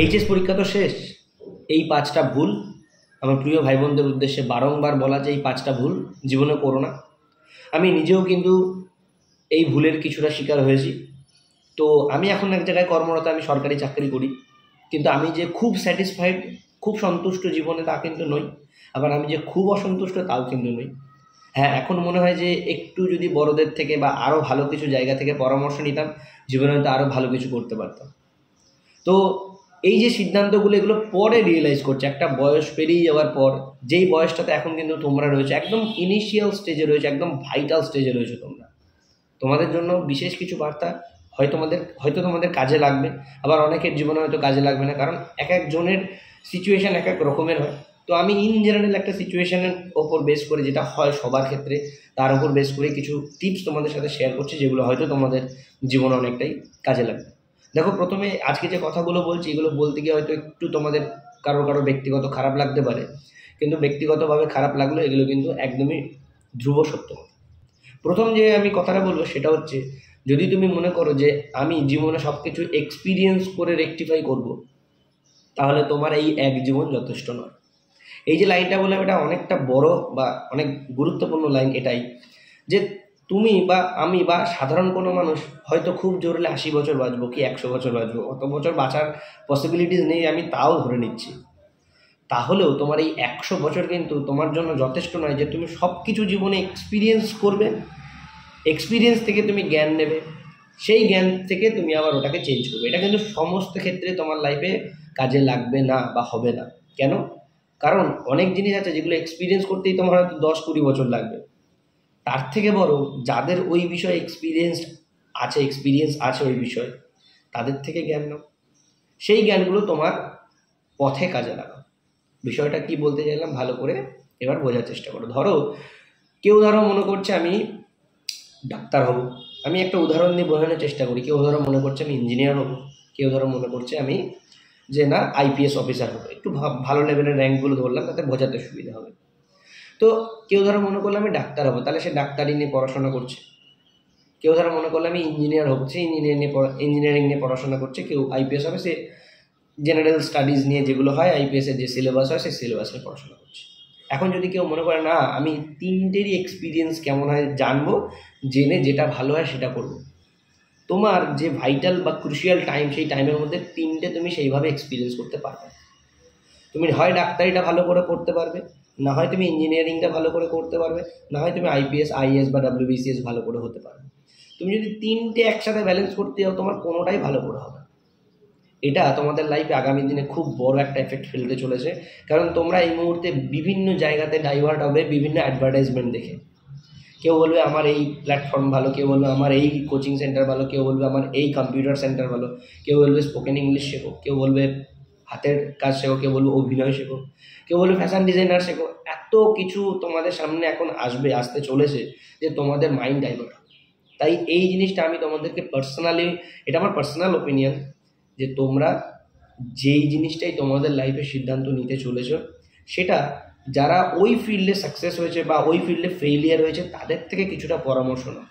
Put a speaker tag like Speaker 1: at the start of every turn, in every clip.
Speaker 1: HS পরীক্ষা তো শেষ। এই 5টা ভুল আমার প্রিয় ভাই বোনদের উদ্দেশ্যে বারংবার বলা যে এই 5টা ভুল জীবনে করো না। আমি নিজেও কিন্তু এই ভুলের কিছুটা শিকার হয়েছি। তো আমি এখন এক জায়গায় কর্মরত, আমি সরকারি চাকরি করি, কিন্তু আমি যে খুব স্যাটিসফাইড, খুব সন্তুষ্ট জীবনে তা কিন্তু নই। আবার আমি যে খুব অসন্তুষ্ট তাও কিন্তু নই। হ্যাঁ, এখন মনে হয় যে একটু যদি বড়দের থেকে বা আরও ভালো কিছু জায়গা থেকে পরামর্শ নিতাম, জীবনে হয়তো আরও ভালো কিছু করতে পারতাম। তো এই যে সিদ্ধান্তগুলো, এগুলো পরে রিয়েলাইজ করছে একটা বয়স পেরিয়ে যাওয়ার পর। যেই বয়সটাতে এখন কিন্তু তোমরা রয়েছে, একদম ইনিশিয়াল স্টেজে রয়েছে, একদম ভাইটাল স্টেজে রয়েছে তোমরা। তোমাদের জন্য বিশেষ কিছু বার্তা হয়তো তোমাদের কাজে লাগবে, আবার অনেকের জীবনে হয়তো কাজে লাগবে না, কারণ এক একজনের সিচুয়েশান এক এক রকমের হয়। তো আমি ইন জেনারেল একটা সিচুয়েশানের ওপর বেস করে, যেটা হয় সবার ক্ষেত্রে, তার উপর বেস করে কিছু টিপস তোমাদের সাথে শেয়ার করছি, যেগুলো হয়তো তোমাদের জীবনে অনেকটাই কাজে লাগবে। দেখো, প্রথমে আজকে যে কথাগুলো বলছি, এগুলো বলতে গিয়ে হয়তো একটু তোমাদের কারো ব্যক্তিগত খারাপ লাগতে পারে, কিন্তু ব্যক্তিগতভাবে খারাপ লাগলো এগুলো কিন্তু একদমই ধ্রুব সত্য। প্রথম যে আমি কথাটা বলবো সেটা হচ্ছে, যদি তুমি মনে করো যে আমি জীবনে সব কিছু এক্সপিরিয়েন্স করে রেকটিফাই করব, তাহলে তোমার এই এক জীবন যথেষ্ট নয়। এই যে লাইনটা বললাম, এটা অনেকটা বড় বা অনেক গুরুত্বপূর্ণ লাইন। এটাই যে তুমি বা আমি বা সাধারণ কোনো মানুষ হয়তো খুব জোরলে 80 বছর বাঁচবো কি 100 বছর বাঁচবো, অত বছর বাঁচার পসিবিলিটিস নেই, আমি তাও ধরে নিচ্ছি। তাহলেও তোমার এই 100 বছর কিন্তু তোমার জন্য যথেষ্ট নয় যে তুমি সব কিছু জীবনে এক্সপিরিয়েন্স করবে, এক্সপিরিয়েন্স থেকে তুমি জ্ঞান নেবে, সেই জ্ঞান থেকে তুমি আবার ওটাকে চেঞ্জ করবে। এটা কিন্তু সমস্ত ক্ষেত্রে তোমার লাইফে কাজে লাগবে না বা হবে না। কেন? কারণ অনেক জিনিস আছে যেগুলো এক্সপিরিয়েন্স করতেই তোমার হয়তো 10-20 বছর লাগবে। তার থেকে বড়, যাদের ওই বিষয়ে এক্সপিরিয়েন্স আছে ওই বিষয়ে, তাদের থেকে জ্ঞান নাও, সেই জ্ঞানগুলো তোমার পথে কাজে লাগাও। বিষয়টা কি বলতে চাইলাম ভালো করে এবার বোঝার চেষ্টা করো। কেউ মনে করছে আমি ডাক্তার হব। আমি একটা উদাহরণ দিয়ে বোঝানোর চেষ্টা করি। কেউ মনে করছে আমি ইঞ্জিনিয়ার হব, কেউ মনে করছে আমি যে না আইপিএস অফিসার হবো। একটু ভালো লেভেলের র্যাঙ্কগুলো ধরলাম, তাতে বোঝাতে সুবিধা হবে। তো কেউ মনে করলো আমি ডাক্তার হবো, তাহলে সে ডাক্তারি নিয়ে পড়াশোনা করছে। কেউ মনে করলো আমি ইঞ্জিনিয়ার হবো, সে ইঞ্জিনিয়ারিং নিয়ে পড়াশোনা করছে। কেউ আইপিএস হবে, সে জেনারেল স্টাডিজ নিয়ে যেগুলো হয় আইপিএসের যে সিলেবাস হয় সেই সিলেবাস নিয়ে পড়াশোনা করছে। এখন যদি কেউ মনে করে না আমি তিনটেরই এক্সপিরিয়েন্স কেমন হয় জানবো, জেনে যেটা ভালো হয় সেটা করবো, তোমার যে ভাইটাল বা ক্রুশিয়াল টাইম, সেই টাইমের মধ্যে তিনটে তুমি সেইভাবে এক্সপিরিয়েন্স করতে পারবে। তুমি হয় ডাক্তারিটা ভালো করে পড়তে পারবে, না হয় তুমি ইঞ্জিনিয়ারিংটা ভালো করে করতে পারবে, না হয় তুমি আইপিএস আইএএস বা ডাব্লিউবিসিএস ভালো করে হতে পারবে। তুমি যদি তিনটে একসাথে ব্যালেন্স করতে যাও, তোমার কোনোটাই ভালো করে হবে। এটা তোমাদের লাইফে আগামী দিনে খুব বড় একটা এফেক্ট ফেলতে চলেছে, কারণ তোমরা এই মুহূর্তে বিভিন্ন জায়গাতে ডাইভার্ট হবে বিভিন্ন অ্যাডভার্টাইজমেন্ট দেখে। কেউ বলবে আমার এই প্ল্যাটফর্ম ভালো, কেউ বলবে আমার এই কোচিং সেন্টার ভালো, কেউ বলবে আমার এই কম্পিউটার সেন্টার ভালো, কেউ বলবে স্পোকেন ইংলিশ শেখো, কেউ বলবে হাতের কাজ শেখো, কেউ বলবে অভিনয় শেখো, কেউ বলবে ফ্যাশন ডিজাইনার শেখো। এত কিছু তোমাদের সামনে এখন আসতে চলেছে যে তোমাদের মাইন্ড ডাইভার্ট হবে। তাই এই জিনিসটা আমি তোমাদেরকে পার্সোনালি, এটা আমার পার্সোনাল ওপিনিয়ন, যে তোমরা যেই জিনিসটাই তোমাদের লাইফে সিদ্ধান্ত নিতে চলেছ, সেটা যারা ওই ফিল্ডে সাকসেস হয়েছে বা ওই ফিল্ডে ফেইলিয়ার হয়েছে তাদের থেকে কিছুটা পরামর্শ নাও,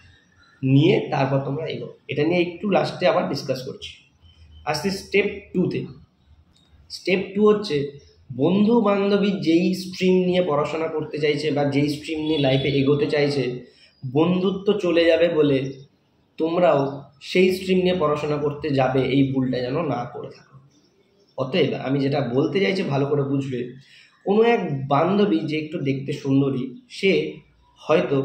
Speaker 1: নিয়ে তারপর তোমরা এগো। এটা নিয়ে একটু লাস্টে আবার ডিসকাস করছি। আসছি স্টেপ 2-তে। স্টেপ 2 হচ্ছে, বন্ধু বান্ধবী যেই স্ট্রিম নিয়ে পড়াশোনা করতে চাইছে বা যেই স্ট্রিম নিয়ে লাইফে এগোতে চাইছে, বন্ধুত্ব চলে যাবে বলে তোমরাও সেই স্ট্রিম নিয়ে পড়াশোনা করতে যাবে, এই ভুলটা যেন না করে থাকো। অতএব আমি যেটা বলতে চাইছি ভালো করে বুঝবে, কোনো এক বান্ধবী যে একটু দেখতে সুন্দরী, সে হয়তো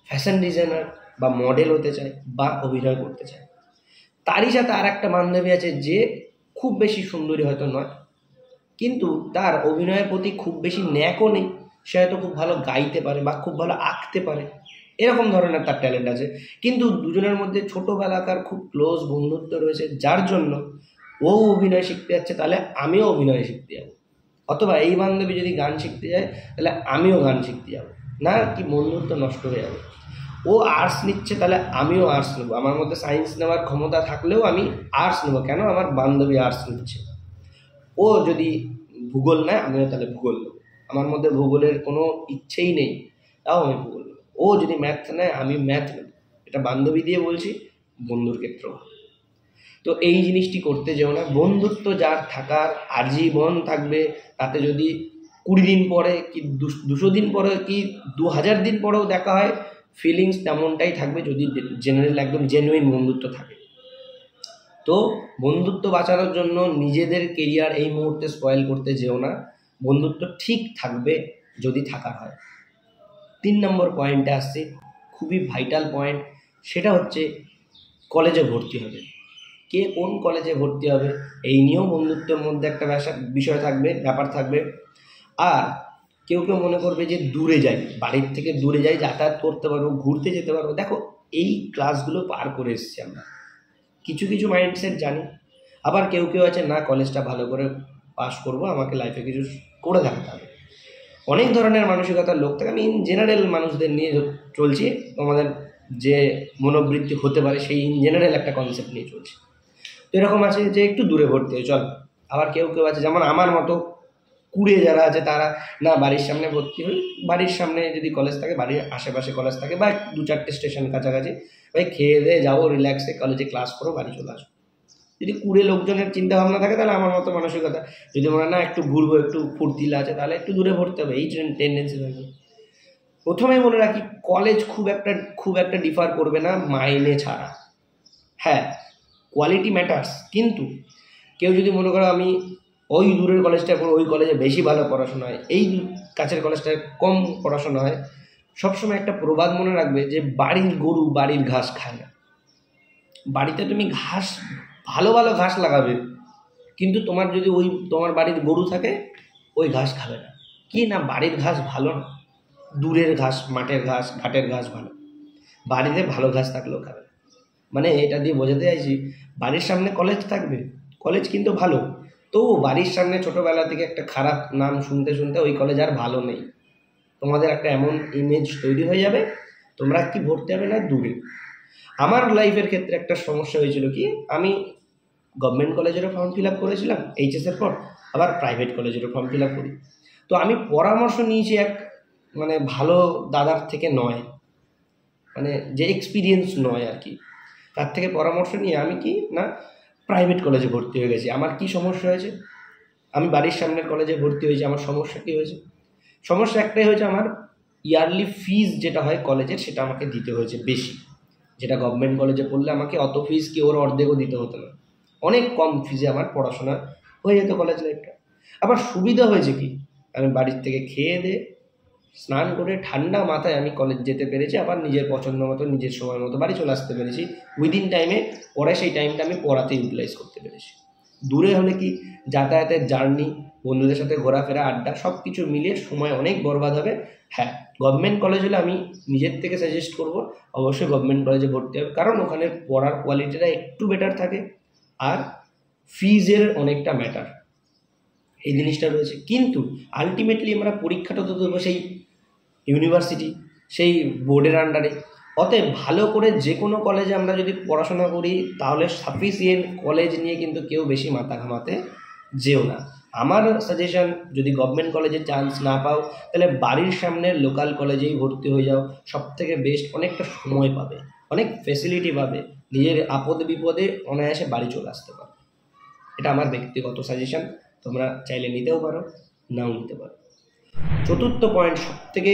Speaker 1: ফ্যাশন ডিজাইনার বা মডেল হতে চায় বা অভিনয় করতে চায়। তারই সাথে আর একটা বান্ধবী আছে যে খুব বেশি সুন্দরী হয়তো নয়, কিন্তু তার অভিনয়ের প্রতি খুব বেশি ন্যাকও নেই। সে হয়তো খুব ভালো গাইতে পারে বা খুব ভালো আঁকতে পারে, এরকম ধরনের তার ট্যালেন্ট আছে। কিন্তু দুজনের মধ্যে ছোটোবেলাকার খুব ক্লোজ বন্ধুত্ব রয়েছে, যার জন্য ও অভিনয় শিখতে যাচ্ছে, তাহলে আমিও অভিনয় শিখতে যাবো। অথবা এই বান্ধবী যদি গান শিখতে যায়, তাহলে আমিও গান শিখতে যাবো। না কি বন্ধুত্ব নষ্ট হয়ে যাবে? ও আর্টস নিচ্ছে, তাহলে আমিও আর্টস নেবো। আমার মধ্যে সায়েন্স নেওয়ার ক্ষমতা থাকলেও আমি আর্টস নেবো। কেন? আমার বান্ধবী আর্টস নিচ্ছে। ও যদি ভূগোল নেয়, আমিও তাহলে ভূগোল নেবো। আমার মধ্যে ভূগোলের কোনো ইচ্ছেই নেই, তাও আমি ভূগোল নেবো। ও যদি ম্যাথ নেয়, আমি ম্যাথ নেবো। এটা বান্ধবী দিয়ে বলছি, বন্ধুর ক্ষেত্রেও। তো এই জিনিসটি করতে যেও না। বন্ধুত্ব যার থাকার আজীবন থাকবে, তাতে যদি 20 দিন পরে কি 200 দিন পরে কি 2000 দিন পরেও দেখা হয়, ফিলিংস তেমনটাই থাকবে যদি একদম জেনুইন বন্ধুত্ব থাকে। তো বন্ধুত্ব বাঁচানোর জন্য নিজেদের কেরিয়ার এই মুহূর্তে স্পয়েল করতে যেও না। বন্ধুত্ব ঠিক থাকবে যদি থাকার হয়। 3 নম্বর পয়েন্টে আসছে, খুবই ভাইটাল পয়েন্ট, সেটা হচ্ছে কলেজে ভর্তি হবে। কে কোন কলেজে ভর্তি হবে এই নিয়েও বন্ধুত্বের মধ্যে একটা বিষয় থাকবে, ব্যাপার থাকবে। আর কেউ কেউ মনে করবে যে দূরে যাই, বাড়ির থেকে দূরে যাই, যাতায়াত করতে পারবো, ঘুরতে যেতে পারবো। দেখো, এই ক্লাসগুলো পার করে এসেছি আমরা, কিছু কিছু মাইন্ডসেট জানি। আবার কেউ কেউ আছে না, কলেজটা ভালো করে পাস করব, আমাকে লাইফে কিছু করে দেখাতে হবে। অনেক ধরনের মানসিকতার লোক থাকে। আমি ইন জেনারেল মানুষদের নিয়ে চলছি, আমাদের যে মনোবৃত্তি হতে পারে সেই ইন জেনারেল একটা কনসেপ্ট নিয়ে চলছি। তো এরকম আছে যে একটু দূরে ভর্তি হয় চল। আবার কেউ কেউ আছে যেমন আমার মতো কুড়ে যারা আছে, তারা না বাড়ির সামনে ভর্তি হই, বাড়ির সামনে যদি কলেজ থাকে, বাড়ির আশেপাশে কলেজ থাকে, বা 2-4টে স্টেশন কাছাকাছি, ভাই খেয়ে দিয়ে যাবো, রিল্যাক্সে কলেজে ক্লাস করো, বাড়ি চলে আসবো। যদি কুড়ে লোকজনের চিন্তা ভাবনা থাকে, তাহলে আমার মতো মানসিকতা, যদি মনে হয় না একটু ঘুরবো, একটু ফুর্তিলা আছে, তাহলে একটু দূরে ভর্তি হবে, এই টেন্ডেন্সি থাকবে। প্রথমে মনে রাখি, কলেজ খুব একটা ডিফার করবে না মাইনে ছাড়া। হ্যাঁ, কোয়ালিটি ম্যাটার্স, কিন্তু কেউ যদি মনে করো আমি ওই দূরের কলেজটা পড়ো, ওই কলেজে বেশি ভালো পড়াশোনা হয়, এই কাছের কলেজটায় কম পড়াশোনা হয়, সবসময় একটা প্রবাদ মনে রাখবে যে বাড়ির গরু বাড়ির ঘাস খায় না। বাড়িতে তুমি ঘাস, ভালো ভালো ঘাস লাগাবে, কিন্তু তোমার যদি তোমার বাড়ির গরু থাকে, ওই ঘাস খাবে না। কি না, বাড়ির ঘাস ভালো না, দূরের ঘাস, মাঠের ঘাস, ঘাটের ঘাস ভালো, বাড়িতে ভালো ঘাস থাকলেও খাবে না। মানে এটা দিয়ে বোঝাতে চাইছি, বাড়ির সামনে কলেজ থাকবে, কলেজ কিন্তু ভালো, তো বাড়ির সামনে ছোটোবেলা থেকে একটা খারাপ নাম শুনতে শুনতে ওই কলেজ আর ভালো নেই, তোমাদের একটা এমন ইমেজ তৈরি হয়ে যাবে, তোমরা কি ভর্তি হবে না দূরে। আমার লাইফের ক্ষেত্রে একটা সমস্যা হয়েছিল কি, আমি গভর্নমেন্ট কলেজেরও ফর্ম ফিল আপ করেছিলাম এইচএসের পর, আবার প্রাইভেট কলেজেরও ফর্ম ফিল আপ করি। তো আমি পরামর্শ নিয়েছি এক মানে ভালো দাদার থেকে নয়, মানে যে এক্সপিরিয়েন্স নয় আর কি, তার থেকে পরামর্শ নিয়ে আমি কি না প্রাইভেট কলেজে ভর্তি হয়ে গেছি। আমার কি সমস্যা হয়েছে, আমি বাড়ির সামনের কলেজে ভর্তি হয়েছি, আমার সমস্যা কী হয়েছে? সমস্যা একটাই হয়েছে, আমার ইয়ারলি ফিজ যেটা হয় কলেজের, সেটা আমাকে দিতে হয়েছে বেশি। যেটা গভর্নমেন্ট কলেজে পড়লে আমাকে অত ফিজ কি ওর অর্ধেকও দিতে হতো না, অনেক কম ফিজে আমার পড়াশোনা হয়ে যেত কলেজ লাইফটা। আবার সুবিধা হয়েছে কি, আমি বাড়ির থেকে খেয়ে দিয়ে স্নান করে ঠান্ডা মাথায় আমি কলেজ যেতে পেরেছি, আবার নিজের পছন্দ মতো নিজের সময় মতো বাড়ি চলে আসতে পেরেছি উইদিন টাইমে। পরে সেই টাইমটা আমি পড়াতে ইউটিলাইজ করতে পেরেছি। দূরে হলে কি, যাতায়াতের জার্নি, বন্ধুদের সাথে ঘোরাফেরা, আড্ডা, সব কিছু মিলিয়ে সময় অনেক বরবাদ হবে। হ্যাঁ, গভর্নমেন্ট কলেজ হলে আমি নিজের থেকে সাজেস্ট করব অবশ্যই গভর্নমেন্ট কলেজে ভর্তি হবে, কারণ ওখানে পড়ার কোয়ালিটিটা একটু বেটার থাকে, আর ফিজের অনেকটা ম্যাটার, এই জিনিসটা রয়েছে। কিন্তু আলটিমেটলি আমরা পরীক্ষাটা তো দেবো সেই ইউনিভার্সিটি, সেই বোর্ডের আন্ডারে। অতএব ভালো করে যে কোনো কলেজে আমরা যদি পড়াশোনা করি, তাহলে সাফিসিয়েন্ট কলেজ নিয়ে কিন্তু কেউ বেশি মাথা ঘামাতে যেও না। আমার সাজেশন, যদি গভর্নমেন্ট কলেজে চান্স না পাও, তাহলে বাড়ির সামনে লোকাল কলেজেই ভর্তি হয়ে যাও, সব থেকে বেস্ট। অনেকটা সময় পাবে, অনেক ফেসিলিটি পাবে, নিজের আপদে বিপদে অনায়াসে বাড়ি চলে আসতে পারবে। এটা আমার ব্যক্তিগত সাজেশন, তোমরা চাইলে নিতেও পারো, নাও নিতে পারো। চতুর্থ পয়েন্ট, সবথেকে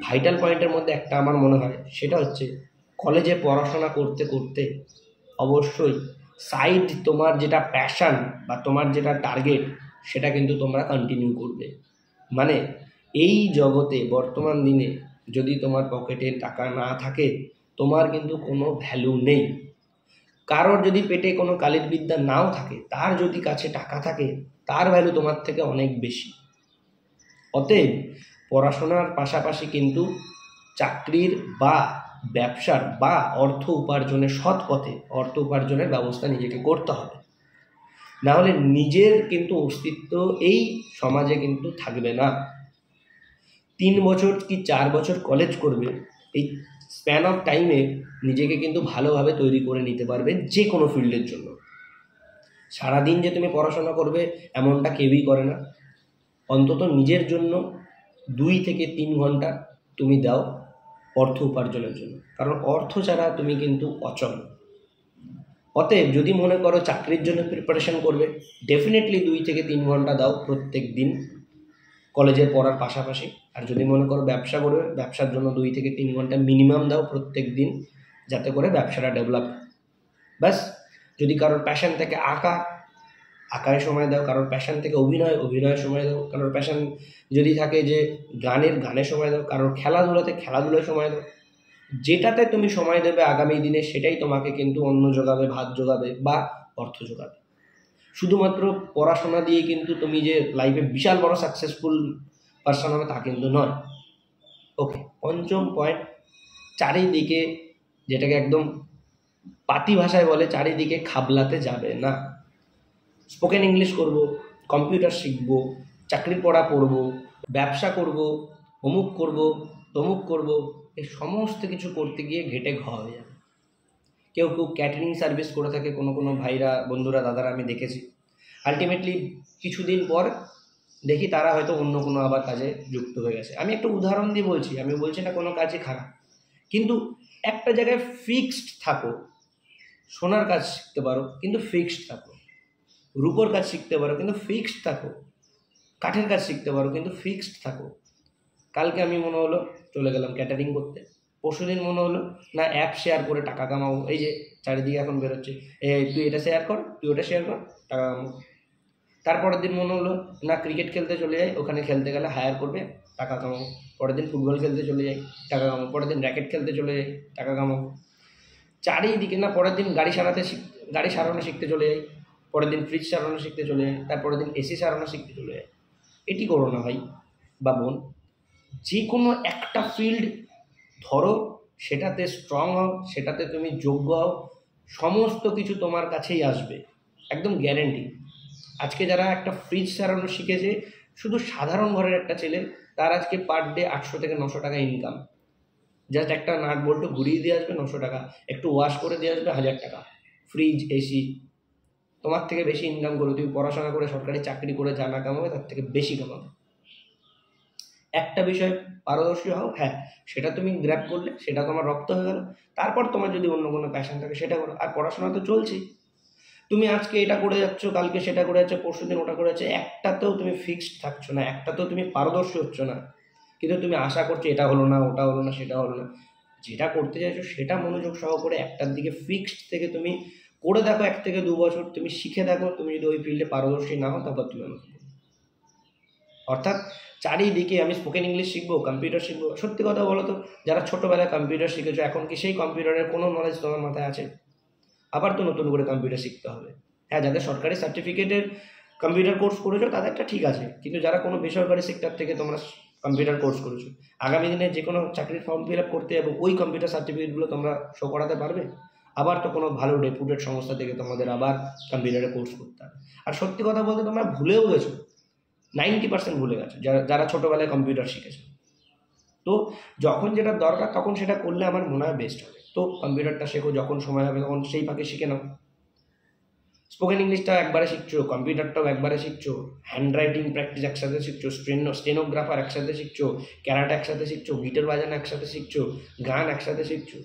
Speaker 1: ভাইটাল পয়েন্টের মধ্যে একটা আমার মনে হয়, সেটা হচ্ছে কলেজে পড়াশোনা করতে করতে অবশ্যই সাইড তোমার যেটা প্যাশান বা তোমার যেটা টার্গেট, সেটা কিন্তু তোমরা কন্টিনিউ করবে। মানে এই জগতে বর্তমান দিনে যদি তোমার পকেটে টাকা না থাকে, তোমার কিন্তু কোনো ভ্যালু নেই। কারোর যদি পেটে কোনো কালির বিদ্যা নাও থাকে, তার যদি কাছে টাকা থাকে, তার ভ্যালু তোমার থেকে অনেক বেশি। অতএব পড়াশোনার পাশাপাশি কিন্তু চাকরির বা ব্যবসার বা অর্থ উপার্জনের, সৎ পথে অর্থ উপার্জনের ব্যবস্থা নিজেকে করতে হবে, না হলে নিজের কিন্তু অস্তিত্ব এই সমাজে কিন্তু থাকবে না। 3 বছর কি 4 বছর কলেজ করবে, এই স্প্যান অফ টাইমে নিজেকে কিন্তু ভালোভাবে তৈরি করে নিতে পারবে যে কোনো ফিল্ডের জন্য। সারাদিন যে তুমি পড়াশোনা করবে এমনটা কেউই করে না। অন্তত নিজের জন্য 2 থেকে 3 ঘন্টা তুমি দাও অর্থ উপার্জনের জন্য, কারণ অর্থ ছাড়া তুমি কিন্তু অচল। অতএব যদি মনে করো চাকরির জন্য প্রিপারেশন করবে, ডেফিনেটলি 2 থেকে 3 ঘন্টা দাও প্রত্যেক দিন কলেজের পড়ার পাশাপাশি। আর যদি মনে করো ব্যবসা করবে, ব্যবসার জন্য 2 থেকে 3 ঘন্টা মিনিমাম দাও প্রত্যেক দিন, যাতে করে ব্যবসাটা ডেভেলপ। ব্যাস। যদি কারোর প্যাশন থেকে আঁকায় সময় দাও, কারোর প্যাশন থেকে অভিনয়ে সময় দাও, কারোর প্যাশন যদি থাকে যে গানে সময় দাও, কারোর খেলাধুলায় সময় দাও। যেটাতে তুমি সময় দেবে আগামী দিনে সেটাই তোমাকে কিন্তু অন্ন যোগাবে, ভাত যোগাবে বা অর্থ যোগাবে। শুধুমাত্র পড়াশোনা দিয়ে কিন্তু তুমি যে লাইফে বিশাল বড় সাকসেসফুল পারসন হবে তা কিন্তু নয়। ওকে, পঞ্চম পয়েন্ট, চারিদিকে, যেটাকে একদম পাতি ভাষায় বলে, চারিদিকে খাবলাতে যাবে না। স্পোকেন ইংলিশ করব, কম্পিউটার শিখব, চাকরির পড়া পড়ব, ব্যবসা করব, অমুক করব, তমুক করব, এই সমস্ত কিছু করতে গিয়ে ঘেটে হয়ে যাবে। কেউ ক্যাটারিং সার্ভিস করে থাকে, কোনো ভাইরা, বন্ধুরা, দাদারা আমি দেখেছি। আলটিমেটলি কিছুদিন পর দেখি তারা হয়তো অন্য কোনো আবার কাজে যুক্ত হয়ে গেছে। আমি একটা উদাহরণ দিয়ে বলছি, আমি বলছি না কোনো কাজই খারাপ, কিন্তু একটা জায়গায় ফিক্সড থাকো। সোনার কাজ শিখতে পারো কিন্তু ফিক্সড থাকো, রূপোর কাজ শিখতে পারো কিন্তু ফিক্সড থাকো, কাঠের কাজ শিখতে পারো কিন্তু ফিক্সড থাকো। কালকে আমি মনে হলো চলে গেলাম ক্যাটারিং করতে, পরশুদিন মনে হলো না অ্যাপ শেয়ার করে টাকা কামাবো, এই যে চারিদিকে এখন বেরোচ্ছে, তুই এটা শেয়ার কর, তুই ওটা শেয়ার কর, টাকা কামাবো। তারপরের দিন মনে হলো না ক্রিকেট খেলতে চলে যাই, ওখানে খেলতে গেলে হায়ার করবে, টাকা কামাবো। পরের দিন ফুটবল খেলতে চলে যাই, টাকা কামাবো। পরের দিন র্যাকেট খেলতে চলে যাই, টাকা কামাবো। চারিদিকে না, পরের দিন গাড়ি সারানো শিখতে চলে যাই, পরের দিন ফ্রিজ সারানো শিখতে চলে যায়, তারপরের দিন এসি সারানো শিখতে চলে যায়। এটি করো না ভাই বা বোন। যে কোনো একটা ফিল্ড ধরো, সেটাতে স্ট্রং হও, সেটাতে তুমি যোগ্য হও, সমস্ত কিছু তোমার কাছেই আসবে, একদম গ্যারেন্টি। আজকে যারা একটা ফ্রিজ সারানো শিখেছে, শুধু সাধারণ ঘরের একটা ছেলে, তার আজকে পার ডে 800 থেকে 900 টাকা ইনকাম। জাস্ট একটা নাট বল্টু ঘুরিয়ে দিয়ে আসবে 900 টাকা, একটু ওয়াশ করে দিয়ে আসবে 1000 টাকা। ফ্রিজ, এসি, তোমার থেকে বেশি ইনকাম করবে। তুমি পড়াশোনা করে সরকারি চাকরি করে জানা কামাবে, তার থেকে বেশি কামাবে। একটা বিষয় পারদর্শী হও, হ্যাঁ, সেটা তুমি গ্র্যাব করলে, সেটা তোমার রপ্ত হয়ে গেল। তারপর তোমার যদি অন্য কোনো প্যাশন থাকে সেটা করো। আর পড়াশোনা তো চলছেই। তুমি আজকে এটা করে যাচ্ছ, কালকে সেটা করে যাচ্ছ, পরশুদিন ওটা করে যাচ্ছে, একটাতেও তুমি ফিক্সড থাকছো না, একটাতেও তুমি পারদর্শী হচ্ছ না। কিন্তু তুমি আশা করছো এটা হলো না, ওটা হলো না, সেটা হলো না। যেটা করতে চাইছো সেটা মনোযোগ সহকারে একটার দিকে ফিক্সড থেকে তুমি করে দেখো, 1 থেকে 2 বছর তুমি শিখে দেখো। তুমি যদি ওই ফিল্ডে পারদর্শী না হও, তারপর তুমি আমাকে বলো। অর্থাৎ চারিদিকে আমি স্পোকেন ইংলিশ শিখবো, কম্পিউটার শিখবো। সত্যি কথা বলো তো, যারা ছোটোবেলায় কম্পিউটার শিখেছো, এখন কি সেই কম্পিউটারের কোনো নলেজ তোমার মাথায় আছে? আবার তো নতুন করে কম্পিউটার শিখতে হবে। হ্যাঁ, যাদের সরকারি সার্টিফিকেটের কম্পিউটার কোর্স করেছো তাদেরটা ঠিক আছে, কিন্তু যারা কোনো বেসরকারি সেক্টর থেকে তোমরা কম্পিউটার কোর্স করেছো, আগামী দিনে যে কোনো চাকরির ফর্ম ফিল আপ করতে এবং ওই কম্পিউটার সার্টিফিকেটগুলো তোমরা শো করাতে পারবে? আবার তো কোনো ভালো রেপুটেড সংস্থা থেকে তোমাদের আবার কম্পিউটারে কোর্স করতে হবে। আর সত্যি কথা বলতে তোমরা ভুলেও গেছো, 90% ভুলে গেছো যারা ছোটোবেলায় কম্পিউটার শিখেছো। তো যখন যেটা দরকার তখন সেটা করলে আমার মনে হয় বেস্ট হবে। তো কম্পিউটারটা শেখো, যখন সময় হবে তখন সেই ফাঁকে শিখে নাও। স্পোকেন ইংলিশটাও একবারে শিখছো, কম্পিউটারটাও একবারে শিখছো, হ্যান্ড রাইটিং প্র্যাকটিস একসাথে শিখছো, স্টেনোগ্রাফার একসাথে শিখছো, ক্যারাটে একসাথে শিখছো, গিটার বাজানো একসাথে শিখছো, গান একসাথে শিখছো।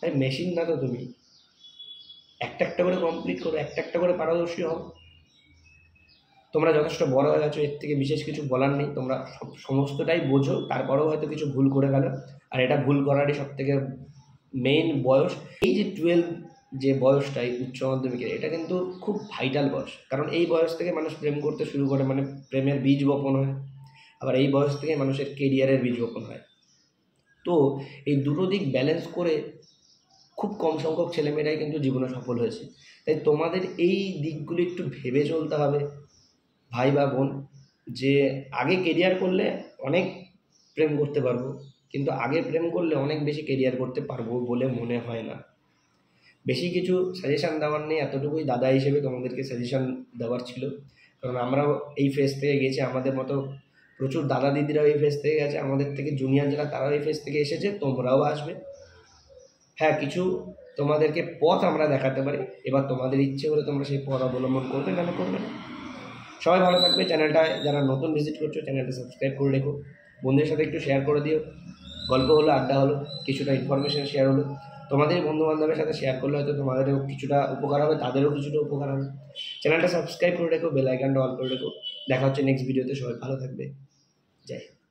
Speaker 1: তাই মেশিন না তো তুমি। একটা করে কমপ্লিট করো, একটা করে পারদর্শী হও। তোমরা যথেষ্ট বড় হয়ে গেছো, এর থেকে বিশেষ কিছু বলার নেই। তোমরা সমস্তটাই বোঝো, তারপরেও হয়তো কিছু ভুল করে গেলো। আর এটা ভুল করারই সব থেকে মেইন বয়স। এই যে 12 যে বয়সটাই উচ্চ মাধ্যমিকের, এটা কিন্তু খুব ভাইটাল বয়স। কারণ এই বয়স থেকে মানুষ প্রেম করতে শুরু করে, মানে প্রেমের বীজ বপন হয়। আবার এই বয়স থেকে মানুষের কেরিয়ারের বীজ বপন হয়। তো এই দুটো দিক ব্যালেন্স করে খুব কম সংখ্যক ছেলেমেয়েরাই কিন্তু জীবনে সফল হয়েছে। তাই তোমাদের এই দিকগুলো একটু ভেবে চলতে হবে ভাই বা বোন, যে আগে কেরিয়ার করলে অনেক প্রেম করতে পারবো, কিন্তু আগে প্রেম করলে অনেক বেশি কেরিয়ার করতে পারবো বলে মনে হয় না। বেশি কিছু সাজেশান দেওয়ার নেই, এতটুকুই দাদা হিসেবে তোমাদেরকে সাজেশান দেওয়ার ছিল। কারণ আমরাও এই ফেজ থেকে গেছি, আমাদের মতো প্রচুর দাদা দিদিরাও এই ফেজ থেকে গেছে, আমাদের থেকে জুনিয়র যারা তারাও এই ফেজ থেকে এসেছে, তোমরাও আসবে। হ্যাঁ, কিছু তোমাদেরকে পথ আমরা দেখাতে পারি, এবার তোমাদের ইচ্ছে হলে তোমরা সেই পথ অবলম্বন করবে, কেন করবে না। সবাই ভালো থাকবে। চ্যানেলটা যারা নতুন ভিজিট করছো, চ্যানেলটা সাবস্ক্রাইব করে রেখো, বন্ধুদের সাথে একটু শেয়ার করে দিও। গল্প হলো, আড্ডা হলো, কিছুটা ইনফরমেশান শেয়ার হলো। তোমাদের বন্ধুবান্ধবের সাথে শেয়ার করলে হয়তো তোমাদেরও কিছুটা উপকার হবে, তাদেরও কিছুটা উপকার হবে। চ্যানেলটা সাবস্ক্রাইব করে রেখো, বেল আইকনটা অল করে রেখো। দেখা হচ্ছে নেক্সট ভিডিওতে। সবাই ভালো থাকবে। জয় হিন্দ।